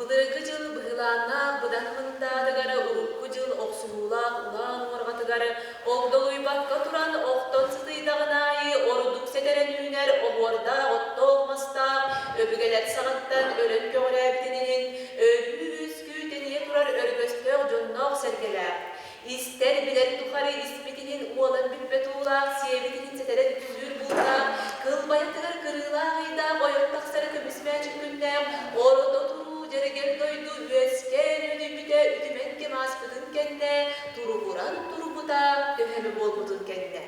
Bılırgı jıl bıhılanna bıdan mındadıgara urukku jıl oksuğulaq ulan uğargatıgara ogdoluy bakka turan okton sıtıydağınayı oruduk seteren üner oğorda otto olmasta öbügelet sağıttan ölün köğrebdinin öbüz küteniye turar örgöstök jonnoq sergeler. İster biler tuharı ismitinin uolan büppe tuğlaq siyebitinin seteren tüzür bulta kıl bayatıgar kırılağıyda oyun taksarı kömüsmecik günnem orodo turu Jerigel doydu üesken ödübüde üdümenke maspıdın kenne turuburan turubuda döhemi bolbudun kenne.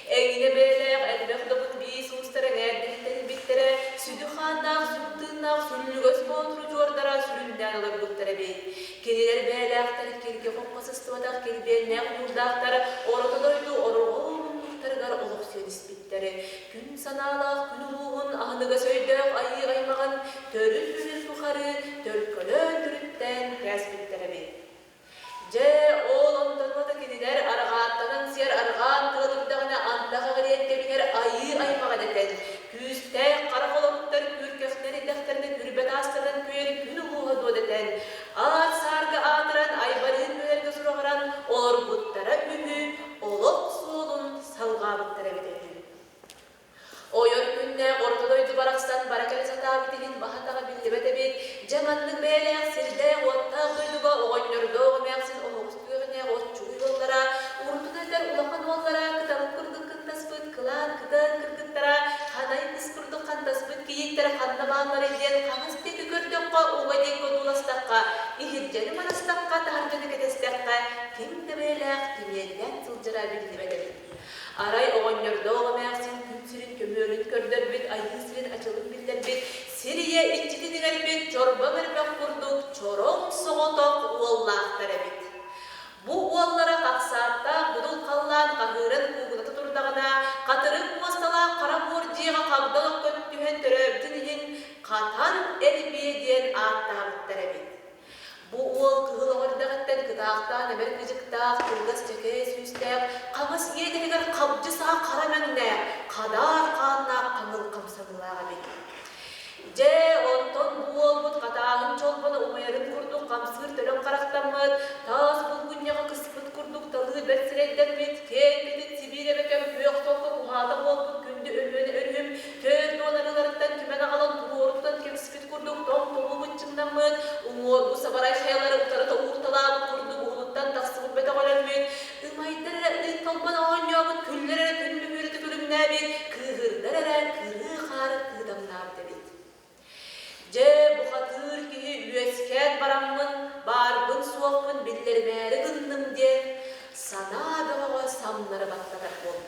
Eğine beyler elbekdabın bir ustaran erdehten bittere südü xandaq süttünnaq süllügöz boğduru jordara süründen alır buttara bey. Keniler beylerler kelge kokmasıstıvadak kelbeğine yurdaklar orada doydu oruğun muhtargar oluq sönis bittere. Gün sanalaq gün ruhun ahınıga söydök ayı aymağın törül yukarı törkölön türütten kıyasbittere bey. Je ol ondanmada kediler arğaattanın siyer arğaan tığılıbdağına andağa gıriyette biner ayı aymağa deten. Küste karakolotlar kürköfleri dexterine kürbet astırdan köyeri günü buğa dodeten. Ağat sargı atıran aybarın bölerge surağıran orbuttara ühü olok soğulun salgabıttara bitetin. O yörgünne ortadoydu baraksan barakeli satağı bitilin bahatağı billibete bit. Cemanlık beyleğ sirde ottağı duyduga oğonyordu oğumeyaksin oğustuğune oğutçuğu yollara. Urtun eder ulaqan ollara kıtalık kurduk kıntaspıt kılan kıdan kırgıttara. Kanay kıskurduk kantaspıt kiyiktere kandamanlar edin. Kanız teki kördökka uğa deko dulastakka. İhirceni manastakka taharcını ketestakka. Kim de beyleğ kimyenden sılcıra billibete bit. Aray oğonyordu oğumeyaksin Sirin kömürün kördür bit, ayın sirin açılıp bildir bit. Siriye içti diler bit, çorba vermek kurduk, çoron soğutok uollağıtları bit. Bu uollara kaksaatta budul kallan kahırın kuğuna tuturdağına, katırık muastala kara borciğa kagdalık köttühen töröbdünihin katan elbiye diyen ağıttağıtları bit. Bu uol kıhıl oğurdağıttan kıdağıttan emer kıcıktağ, kırgız çeke süstağ, kamas yedirigar kabcı sağa karamenne, kadar kanna kamıl kamsanılağa bit. Je onton bu uol bud katağın çolbana umayarın kurduk, kamsır tölön karaktanmıd, tağız bulgunyağı kıspıt kurduk, talığı bersiredden bit, ken bedit Sibirya bekem pöyok tolka kuhada bol bud, gündü ölmeni örhüm, tör donarılarından tümene alan turu oruktan kemspit kurduk, tom tomu bıçımdan mıd, umur bu sabaray xayaları utarıta uğurtalağı kurduk, uğuluttan taksıbıt bete olan bit, ımaytlara talbana oğanyağıt, küllere küllü mürütü külümne bit, kıhırlara kırı xarı kıdamlar bit. Je bu hatır ki üesken baramın, barbın suakın billermeri gındım diye, sana dağa samlara batlarak bol.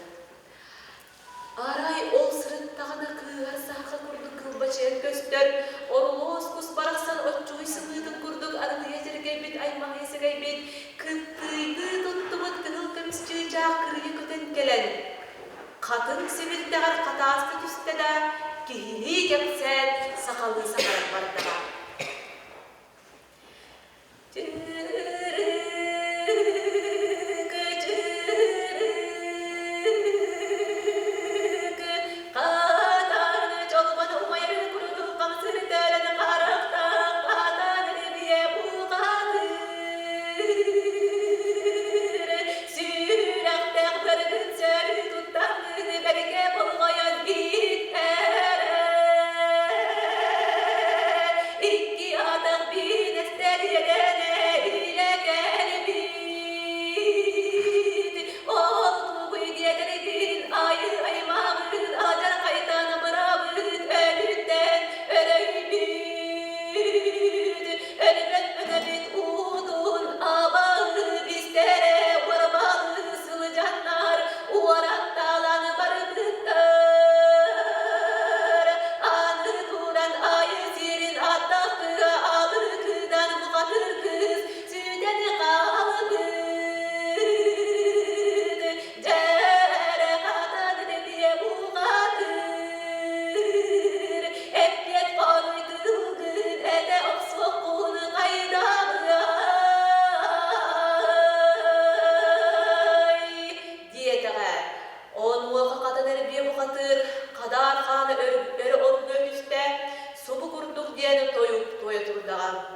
Aray ol sırıttağına kığar sağa kurduk kılbaçıyan göster, orloğuz kus baraksan otçuğu sığıdın kurduk, arılı yecerge bit, aymağı yesege bit, kıttıydı tuttumut kıhıl kömüsçüğücağı kırıya köten gelen. Katın sevildeğer katağızda tüste de, kihili kepsen sakalı sakarak bardağa. Kırk турдам.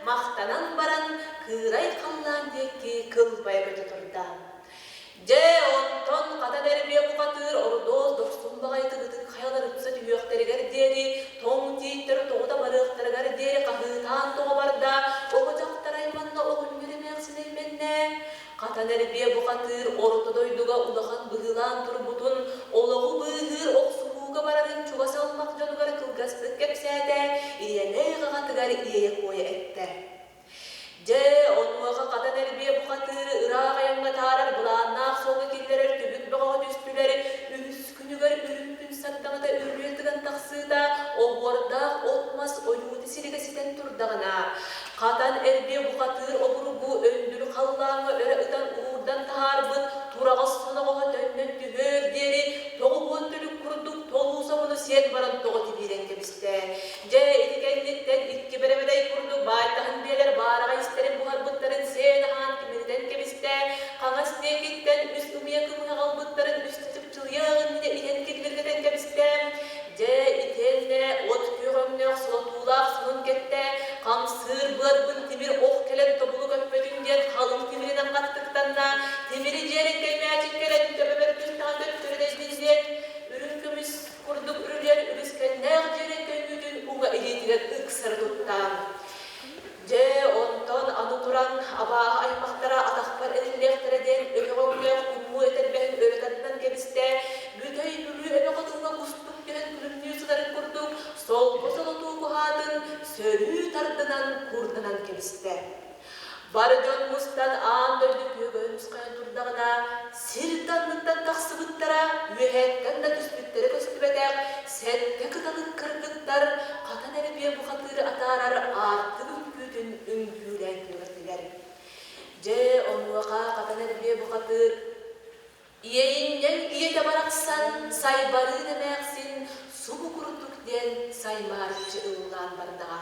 Мақтанан баран кырай қаллан декки кылбай көтө турда. Же онтон ката дербе букатыр ордоз доксун багайты гытык хаялар үпсө түйөктергер дери, тоң тийттер тоғда барыктыргар дери кахытан тоға барда, ого жактар айманна огун беремексинен менне. Ката дербе букатыр ортодойдуга улахан быгылан турбутун, ологу быгыр оксууга барарын чуга салмак жонугар кылгастык кепсәде, иене гагатыгар ие кое этте. Же онуаға қата дәрбе бұқатыры ұрақ аяңға тарар бұланнақ соңы келдерер түбік бұғаға түстілері үз күнігер үрімпін саттағыда үрлетіген тақсыда оғырдақ отмас ойуды сирегі сетен тұрдағына. Қатан әрбе бұқатыр обыру бұ өндірі қаллаңы өрі ұтан ұғырдан тағарбын тұраға сонағыға төннен түгер дері тоғы бұн түлік күрдік толуса бұны сен баран тоғы тибирен кебісті. Же етікәнліктен икки беремедей күрдік байтағын белер бараға истерин бұғар бұттарын сен хан кемерден кебісті. Қағас некеттен үст үмия күміғал бұттарын үстітіп чылияғын міне иен кеділергеден кебісті. Же итенне от күйғымнеқ сұлатулақ сұнын кетті. Қам сыр бұлар бұн темір оқ келен тобылы көппетінден қалың темірінен қаттықтанна. Темірі жерін кәймәчін келен төбебер күстаған өттірдесінен. Үрін көміс құрдық үрілер үріскен нәғ жерін көмүйдің ұңа иетіген ұқсыр тұттан. Же онтон аны туран абаа аймақтара атақпар әріллектереден өйғоңлеқ күмму етербән өретадынан кебісті. Бүдәй бүлі әбе қотуға құстық берен күлімнүй сұдарын күрдік. Сол қосылыту бұғадын сөрі тардынан күрдынан кебісті. Бары жон мұстан аан дөйді күйгөн мұсқайын тұрдағына, сирданлықтан тақсы бұттара, үйәттен да түспіттері көстібетәк, сәтті қыталық кірдіктар, қатан әрібе бұқатыры атарар артық үмпүйдің үмпүйден күйгірділер. Же онуаға қатан әрібе бұқатыр, иейіннен иете барақсан, сайбары демәксін, субу күрдіктен саймарычы ұлған бардыға.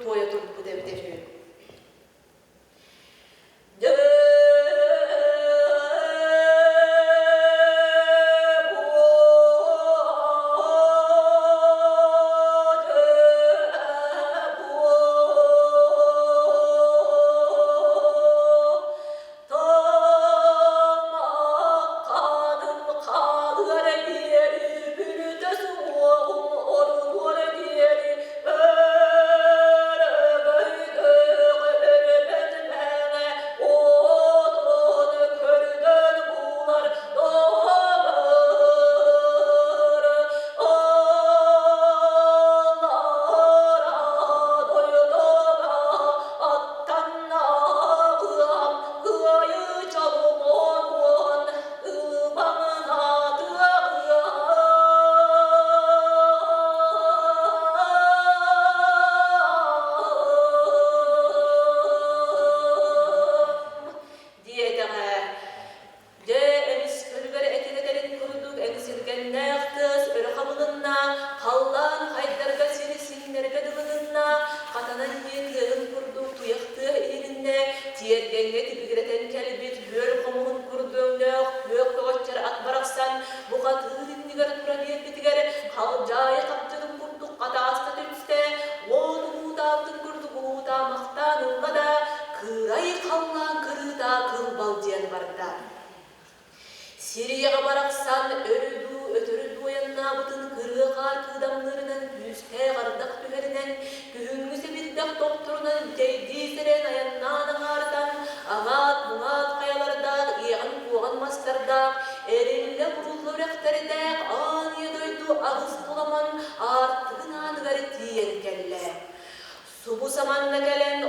toya turdu bu devdefi. Siriyaga baraksan örüdü, ötörüdü oyanna butun kırığı kartı damlarının yüzte kardak tüherinen gühüngüse bir dak doktorunan ceydi seren ayannağına ağrıdan ağat muğat kayalarda iyan kuğan mastarda erille vurullu rekterde aniye doydu ağız tolaman artığın anıgarı tiyen kelle. Subu samanna gelen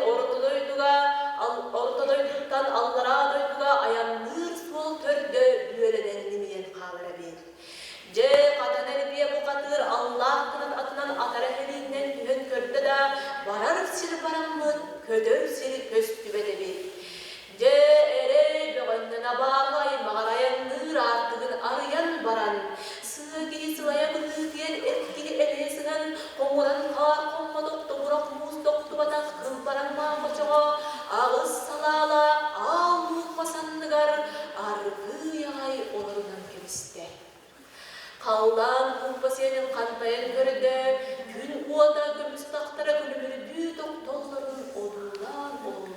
ortadoyduktan allara doyduga ayannır sol törde düölenen nimiyen kalıra bir. Je katan erbiye bu katır Allah atından atara helinden tühen körde da barar siri baranmıt ködör siri köz tübede bir. Je ere beğennene bağay mağarayandır artığın arayan baran sığgi sılaya bığı diyen etkili elesinden komuran kar komma doktu burak muz doktu batak kıl baran mağaçağa ağız salala ağluk basandıgar argı yay olurundan kemiste. Kallan kumpasyenin kantayan görede gün uada gömüs tahtara gülümürdü doktolların odulan olurdu.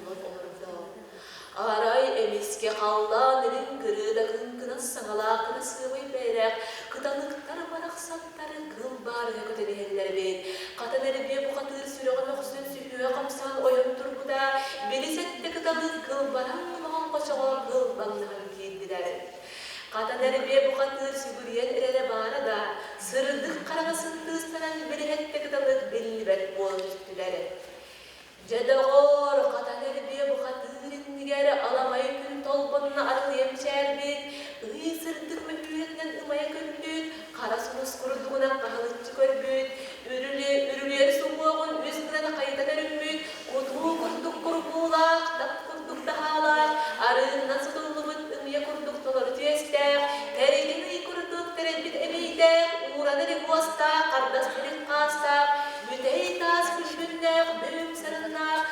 Aray emiske kallan erin kırıda kınkına sağala kına sığvay berek kıtalıktar baraksatları kıl barga köteneyenler bir katan erbiye bu katır sürüğün oksun sürüğe kamsan oyun turbuda bilisette kıtalık kıl baran mağan koçağa kıl banlıhan kendiler. Katan erbiye bu katır sürüğün erere bara da sırdık karagasın tığıstanan bilihette kıtalık billibet bol üstüler. Jadagor katan erbiye bu katırın nigeri alamayı gün tolbanına arılayım çerbit ıy sırdık mühüretinden ımaya köndüt karasunuz kuruduğuna kahalıkçı körbüt ürüleri soğuğun üstüne kayıtan örümbüt kutuğu kurduk kurbuğlak tak kurduk dahalak arığından sıtılımıt ımaya kurduk doları tüyestek tereydini kurduk terebbit emeytek uğranırı buğastak kardas terin kastak mütey tas külbünnek bölüm sarınnak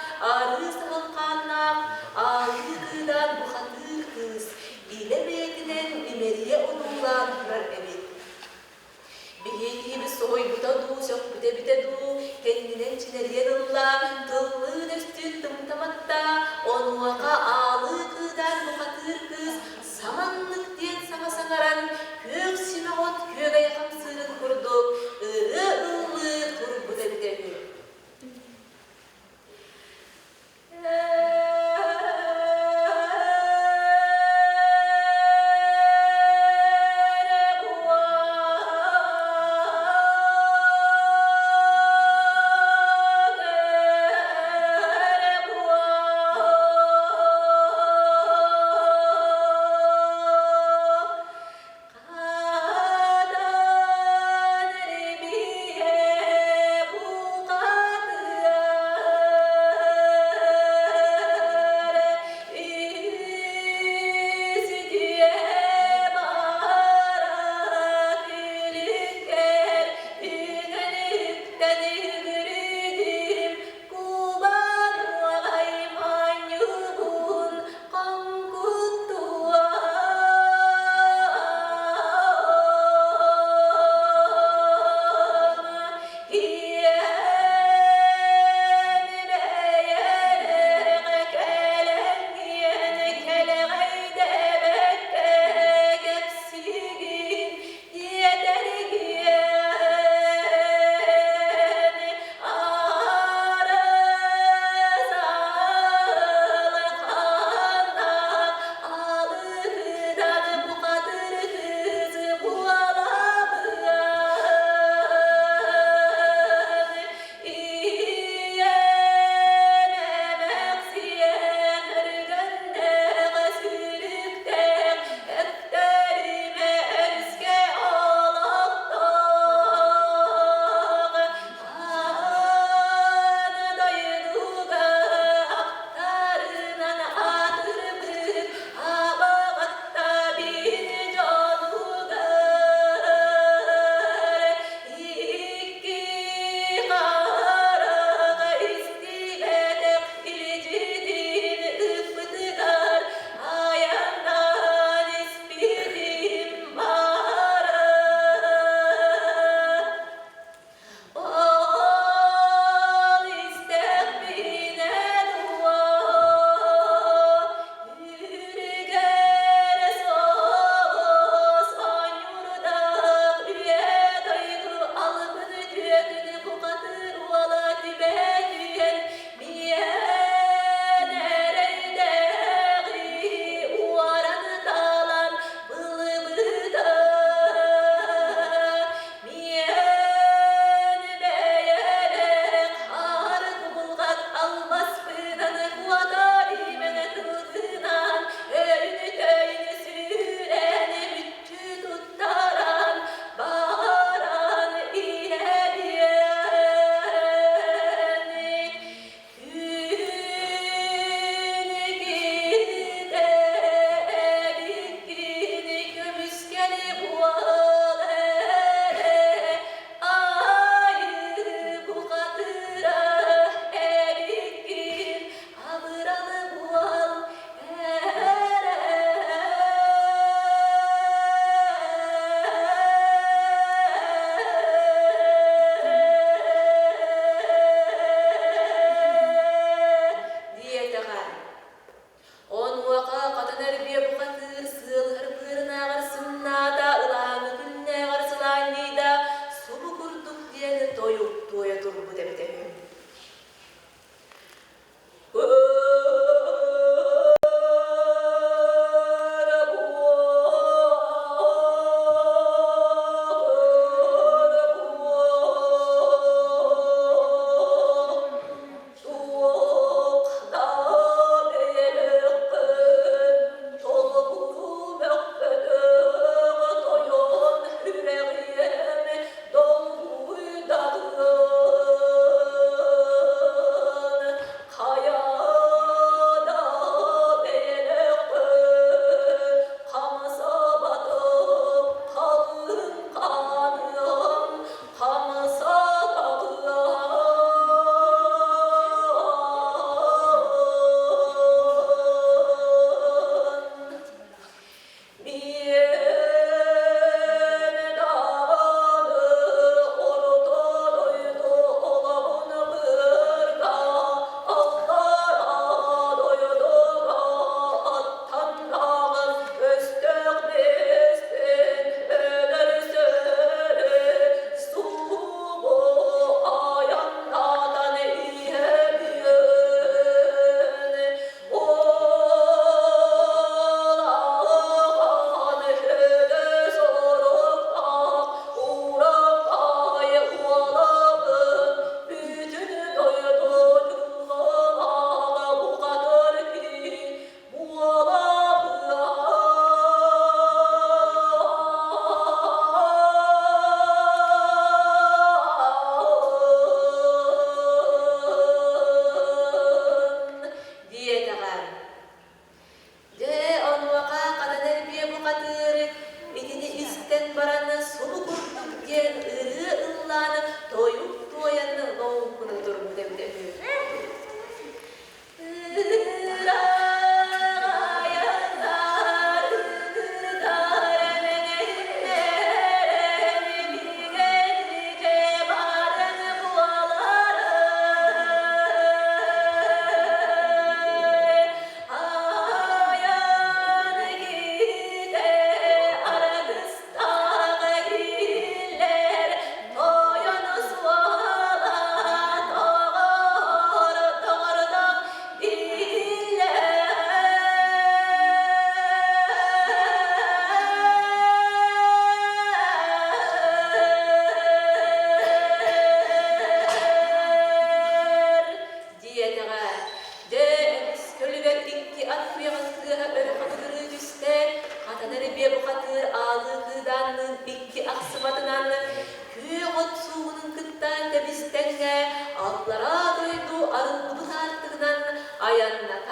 Аянна